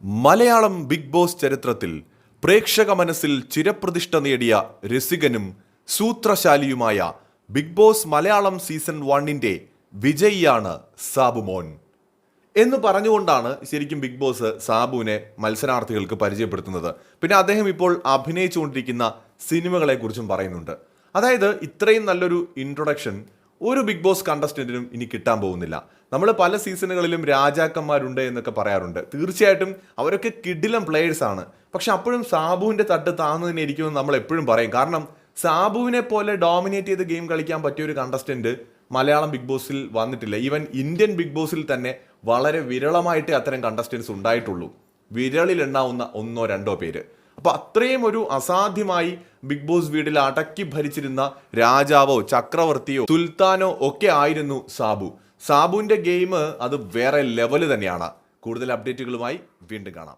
Malayalam big boss ചരിത്രത്തിൽ പ്രേക്ഷക മനസ്സിൽ ചിരപ്രതിഷ്ഠ നേടിയ രസികനും സൂത്രശാലിയുമായ ബിഗ് ബോസ് മലയാളം സീസൺ 1-ന്റെ വിജയിയാണ് സാബുമോൻ എന്ന് പറഞ്ഞുകൊണ്ടാണ് ശരിക്കും ബിഗ് ബോസ് സാബുവിനെ മത്സരാർത്ഥികൾക്ക് പരിചയപ്പെടുത്തുന്നത്. പിന്നെ അദ്ദേഹം ഇപ്പോൾ അഭിനയിച്ചുകൊണ്ടിരിക്കുന്ന സിനിമകളെക്കുറിച്ചും പറയുന്നുണ്ട്. അതായത് ഇത്രയും നല്ലൊരു ഇൻട്രൊഡക്ഷൻ ഒരു ബിഗ് ബോസ് കണ്ടസ്റ്റന്റിനും ഇനി കിട്ടാൻ പോകുന്നില്ല. നമ്മൾ പല സീസണുകളിലും രാജാക്കന്മാരുണ്ട് എന്നൊക്കെ പറയാറുണ്ട്. തീർച്ചയായിട്ടും അവരൊക്കെ കിടിലം പ്ലേയേഴ്സ് ആണ്. പക്ഷെ അപ്പോഴും സാബുവിന്റെ തട്ട് താന്നു തന്നെ ഇരിക്കുമെന്ന് നമ്മൾ എപ്പോഴും പറയും. കാരണം സാബുവിനെ പോലെ ഡോമിനേറ്റ് ചെയ്ത് ഗെയിം കളിക്കാൻ പറ്റിയ ഒരു കണ്ടസ്റ്റന്റ് മലയാളം ബിഗ് ബോസിൽ വന്നിട്ടില്ല. ഈവൻ ഇന്ത്യൻ ബിഗ് ബോസിൽ തന്നെ വളരെ വിരളമായിട്ടേ അത്തരം കണ്ടസ്റ്റൻസ് ഉണ്ടായിട്ടുള്ളൂ. വിരളിൽ എണ്ണാവുന്ന 1-2 പേര്. അപ്പൊ അത്രയും ഒരു അസാധ്യമായി ബിഗ് ബോസ് വീട്ടിൽ അടക്കി ഭരിച്ചിരുന്ന രാജാവോ ചക്രവർത്തിയോ സുൽത്താനോ ഒക്കെ ആയിരുന്നു സാബു. സാബുവിന്റെ ഗെയിം അത് വേറെ ലെവല് തന്നെയാണ്. കൂടുതൽ അപ്ഡേറ്റുകളുമായി വീണ്ടും കാണാം.